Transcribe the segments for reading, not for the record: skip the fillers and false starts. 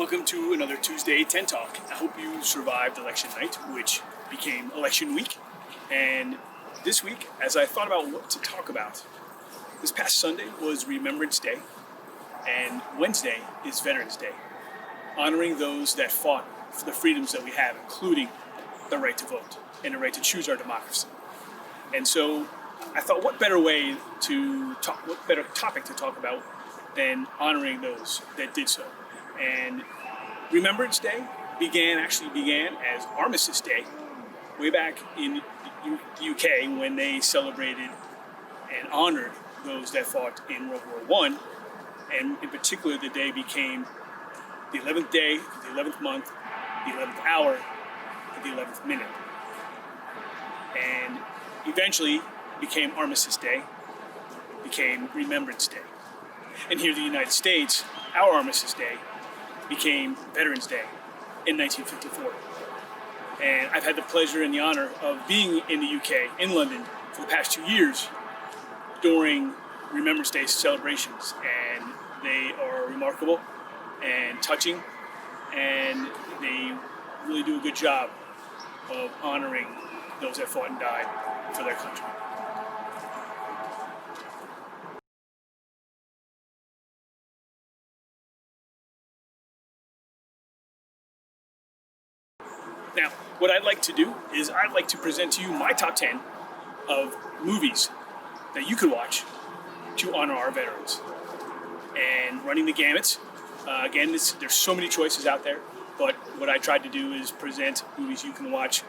welcome to another Tuesday 10 Talk. I hope you survived election night, which became election week. And this week, as I thought about what to talk about, this past Sunday was Remembrance Day, and Wednesday is Veterans Day, honoring those that fought for the freedoms that we have, including the right to vote and the right to choose our democracy. And so I thought, what better topic to talk about than honoring those that did so. And Remembrance Day began as Armistice Day way back in the UK when they celebrated and honored those that fought in World War I. And in particular, the day became the 11th day, the 11th month, the 11th hour, and the 11th minute. And eventually became Armistice Day, became Remembrance Day. And here in the United States, our Armistice Day became Veterans Day in 1954. And I've had the pleasure and the honor of being in the UK, in London, for the past 2 years during Remembrance Day celebrations. And they are remarkable and touching, and they really do a good job of honoring those that fought and died for their country. Now, what I'd like to do is I'd like to present to you my top 10 of movies that you could watch to honor our veterans. And running the gamut, again, there's so many choices out there, but what I tried to do is present movies you can watch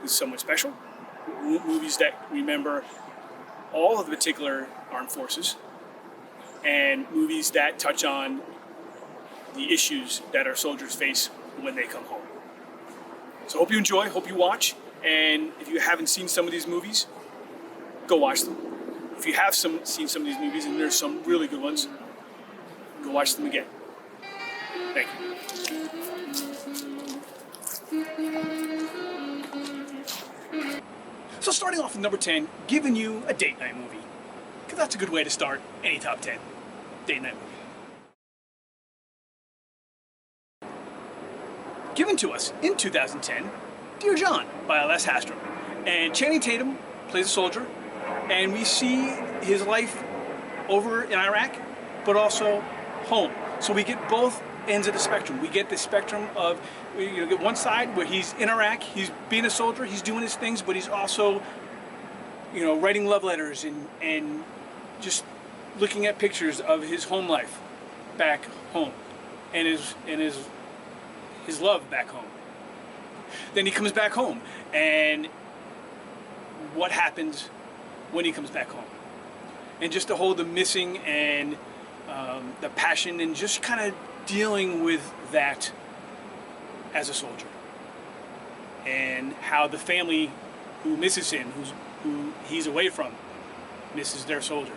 with someone special, movies that remember all of the particular armed forces, and movies that touch on the issues that our soldiers face when they come home. So hope you enjoy, hope you watch, and if you haven't seen some of these movies, go watch them. If you have seen some of these movies, and there's some really good ones, go watch them again. Thank you. So starting off with number 10, giving you a date night movie, because that's a good way to start any top 10 date night movie. Given to us in 2010, Dear John by Les Hastrom. And Channing Tatum plays a soldier, and we see his life over in Iraq, but also home. So we get both ends of the spectrum. We get the spectrum of, you get one side where he's in Iraq, he's being a soldier, he's doing his things, but he's also, writing love letters and just looking at pictures of his home life back home and his love back home. Then he comes back home, and what happens when he comes back home? And just to hold the missing and the passion, and just kind of dealing with that as a soldier, and how the family who misses him, who he's away from, misses their soldier.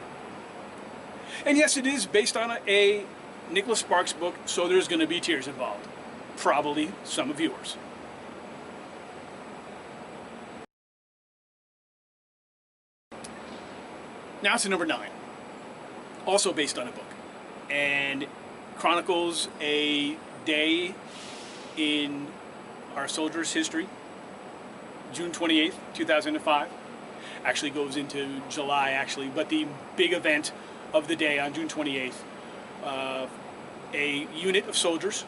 And yes, it is based on a Nicholas Sparks book, so there's going to be tears involved. Probably some of yours. Now to number 9, also based on a book, and chronicles a day in our soldiers' history. June 28th, 2005. Actually goes into July, but the big event of the day on June 28th, a unit of soldiers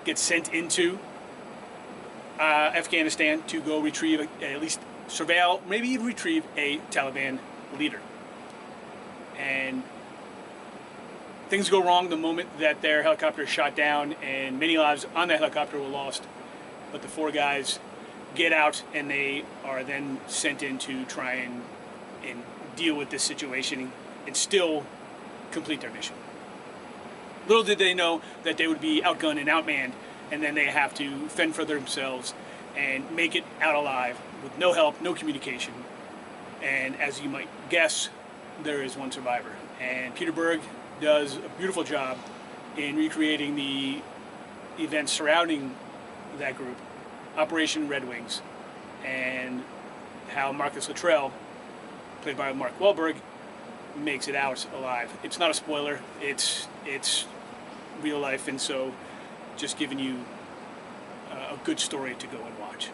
get sent into Afghanistan to go retrieve, at least surveil, maybe even retrieve a Taliban leader. And things go wrong the moment that their helicopter is shot down, and many lives on that helicopter were lost. But the 4 guys get out, and they are then sent in to try and deal with this situation and still complete their mission. Little did they know that they would be outgunned and outmanned, and then they have to fend for themselves and make it out alive with no help, no communication. And as you might guess, there is one survivor. And Peter Berg does a beautiful job in recreating the events surrounding that group, Operation Red Wings, and how Marcus Luttrell, played by Mark Wahlberg, makes it out alive. It's not a spoiler, it's real life, and so just giving you a good story to go and watch.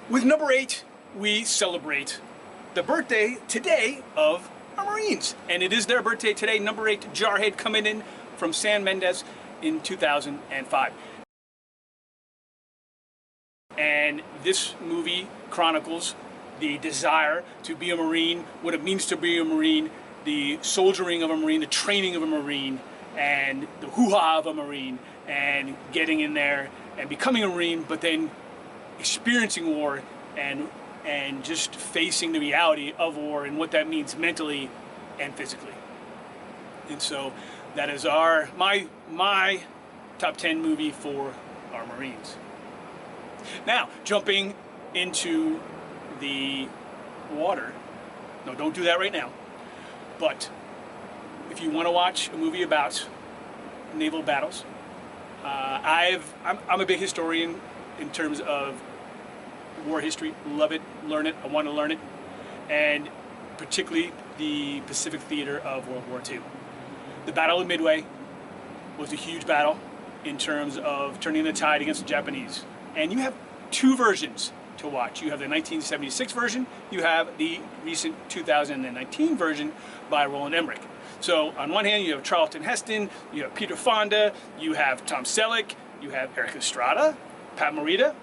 With number 8, we celebrate the birthday today of our Marines. And it is their birthday today. Number 8, Jarhead, coming in from San Mendez in 2005. And this movie chronicles the desire to be a Marine, what it means to be a Marine, the soldiering of a Marine, the training of a Marine, and the hoo-ha of a Marine, and getting in there and becoming a Marine, but then experiencing war and just facing the reality of war and what that means mentally and physically. And so that is my top 10 movie for our Marines. Now, jumping into the water. No, don't do that right now. But if you want to watch a movie about naval battles, I'm a big historian in terms of war history. Love it, learn it, I want to learn it. And particularly the Pacific theater of World War II. The Battle of Midway was a huge battle in terms of turning the tide against the Japanese. And you have two versions to watch. You have the 1976 version, you have the recent 2019 version by Roland Emmerich. So on one hand, you have Charlton Heston, you have Peter Fonda, you have Tom Selleck, you have Eric Estrada, Pat Morita,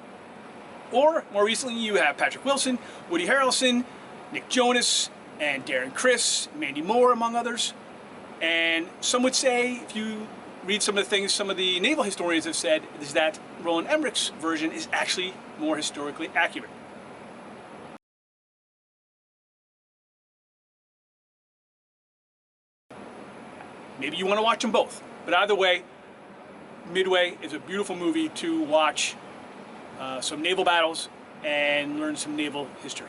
or more recently you have Patrick Wilson, Woody Harrelson, Nick Jonas, and Darren Criss, Mandy Moore, among others. And some would say, if you read some of the things some of the naval historians have said, is that Roland Emmerich's version is actually more historically accurate. Maybe you want to watch them both, but either way, Midway is a beautiful movie to watch some naval battles and learn some naval history.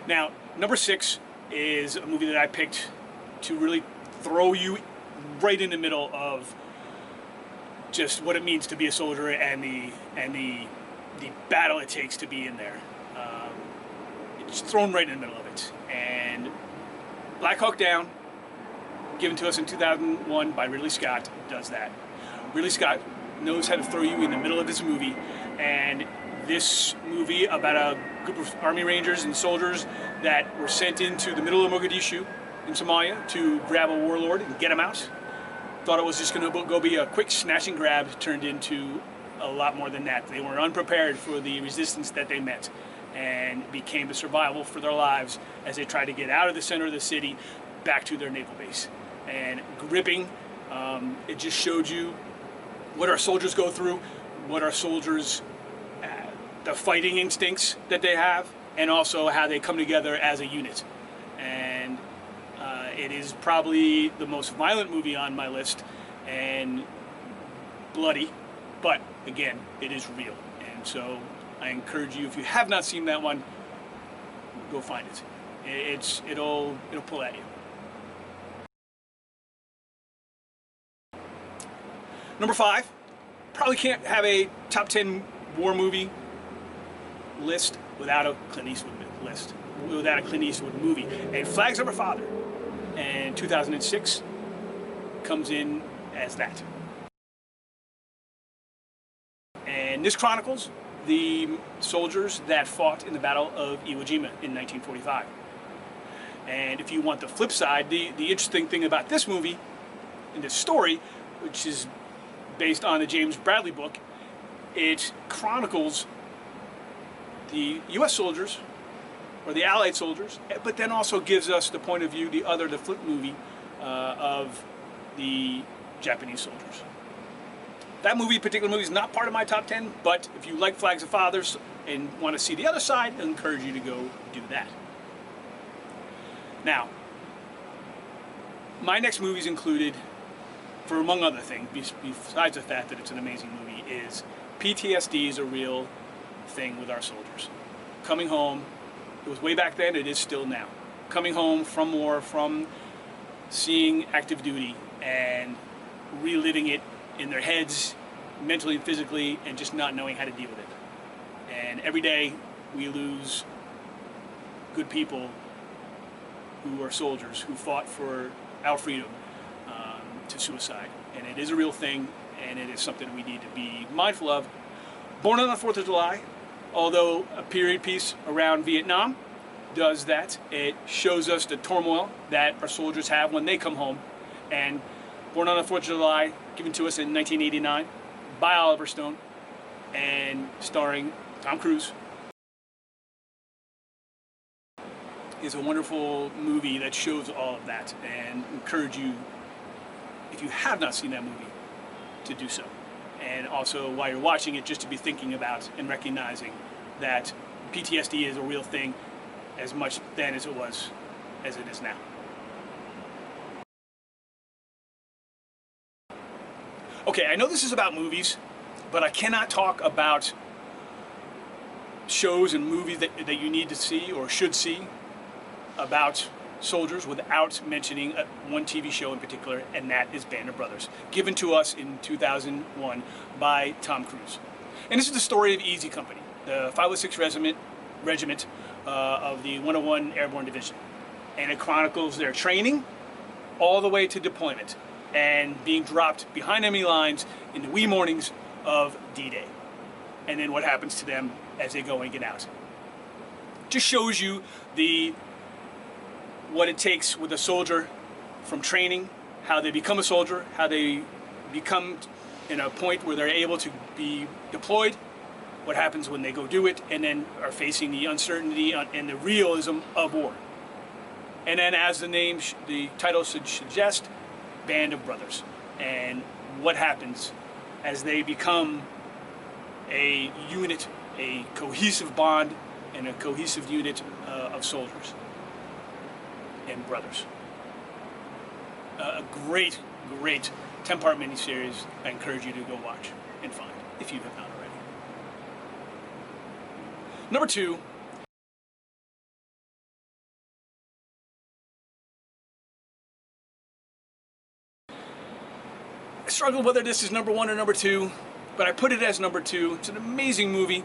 Now, number 6 is a movie that I picked to really throw you right in the middle of just what it means to be a soldier and the battle it takes to be in there. It's thrown right in the middle of it. And Black Hawk Down, given to us in 2001 by Ridley Scott, does that. Ridley Scott knows how to throw you in the middle of this movie, and this movie about a group of Army Rangers and soldiers that were sent into the middle of Mogadishu in Somalia to grab a warlord and get him out. Thought it was just going to go be a quick snatch and grab, turned into a lot more than that. They were unprepared for the resistance that they met, and became a survival for their lives as they tried to get out of the center of the city back to their naval base. And gripping, it just showed you what our soldiers go through, what our soldiers, the fighting instincts that they have, and also how they come together as a unit. And it is probably the most violent movie on my list, and bloody, but again, it is real. And so I encourage you, if you have not seen that one, go find it. It'll pull at you. Number 5, probably can't have a top 10 war movie list without a Clint Eastwood list, without a Clint Eastwood movie. And Flags of Our Father, and 2006 comes in as that. And this chronicles the soldiers that fought in the Battle of Iwo Jima in 1945. And if you want the flip side, the interesting thing about this movie, and this story, which is based on the James Bradley book, it chronicles the U.S. soldiers, or the Allied soldiers, but then also gives us the point of view, the flip movie of the Japanese soldiers. That particular movie is not part of my top 10, but if you like Flags of Fathers and want to see the other side, I encourage you to go do that. Now, my next movies included, for among other things, besides the fact that it's an amazing movie, is PTSD is a real thing with our soldiers. Coming home, it was way back then, it is still now. Coming home from war, from seeing active duty, and reliving it in their heads, mentally and physically, and just not knowing how to deal with it. And every day we lose good people who are soldiers who fought for our freedom to suicide. And it is a real thing, and it is something we need to be mindful of. Born on the 4th of July, although a period piece around Vietnam does that, it shows us the turmoil that our soldiers have when they come home. And Born on the 4th of July, given to us in 1989 by Oliver Stone and starring Tom Cruise, is a wonderful movie that shows all of that, and encourage you, if you have not seen that movie, to do so. And also, while you're watching it, just to be thinking about and recognizing that PTSD is a real thing, as much then as it was as it is now. Okay, I know this is about movies, but I cannot talk about shows and movies that you need to see or should see about soldiers without mentioning one TV show in particular, and that is Band of Brothers, given to us in 2001 by Tom Cruise. And this is the story of Easy Company, the 506 Regiment of the 101 Airborne Division. And it chronicles their training all the way to deployment and being dropped behind enemy lines in the wee mornings of D-Day. And then what happens to them as they go and get out. Just shows you what it takes with a soldier from training, how they become a soldier, how they become in a point where they're able to be deployed, what happens when they go do it, and then are facing the uncertainty and the realism of war. And then, as the title should suggest, Band of Brothers, and what happens as they become a unit, a cohesive bond, and a cohesive unit of soldiers and brothers. A great 10-part miniseries I encourage you to go watch and find, if you have not already. Number 2, I struggled whether this is number 1 or number 2, but I put it as number 2. It's an amazing movie.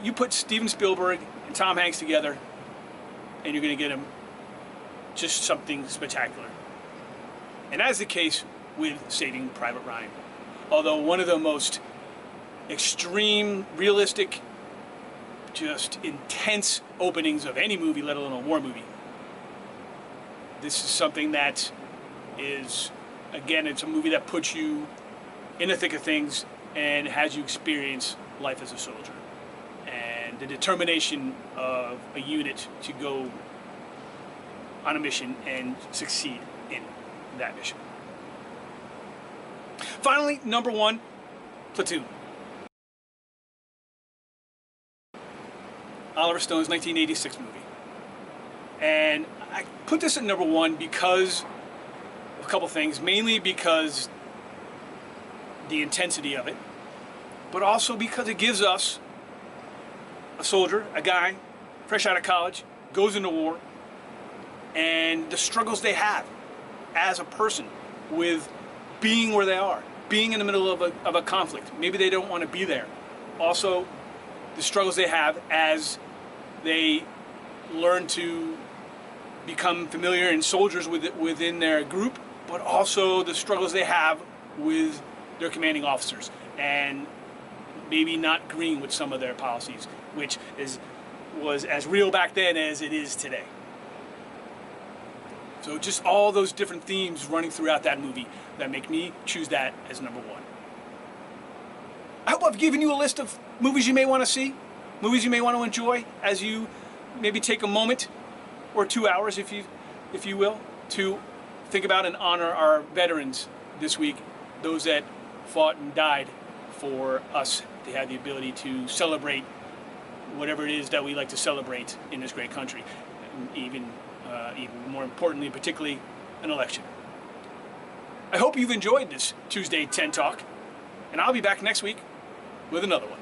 You put Steven Spielberg and Tom Hanks together, and you're going to get them just something spectacular. And as the case with Saving Private Ryan, although one of the most extreme, realistic, just intense openings of any movie, let alone a war movie, this is something that is, again, it's a movie that puts you in the thick of things and has you experience life as a soldier. And the determination of a unit to go on a mission and succeed in that mission. Finally, number 1, Platoon. Oliver Stone's 1986 movie. And I put this at number 1 because of a couple things, mainly because the intensity of it, but also because it gives us a soldier, a guy, fresh out of college, goes into war, and the struggles they have as a person with being where they are, being in the middle of a conflict. Maybe they don't want to be there. Also, the struggles they have as they learn to become familiar and soldiers within their group, but also the struggles they have with their commanding officers and maybe not agreeing with some of their policies, which was as real back then as it is today. So just all those different themes running throughout that movie that make me choose that as number 1. I hope I've given you a list of movies you may want to see, movies you may want to enjoy as you maybe take a moment or 2 hours, if you will, to think about and honor our veterans this week, those that fought and died for us to have the ability to celebrate whatever it is that we like to celebrate in this great country, even more importantly, particularly an election. I hope you've enjoyed this Tuesday 10 Talk, and I'll be back next week with another one.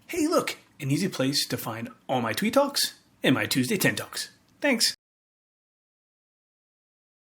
Hey, look, an easy place to find all my Tweet Talks and my Tuesday 10 Talks. Thanks.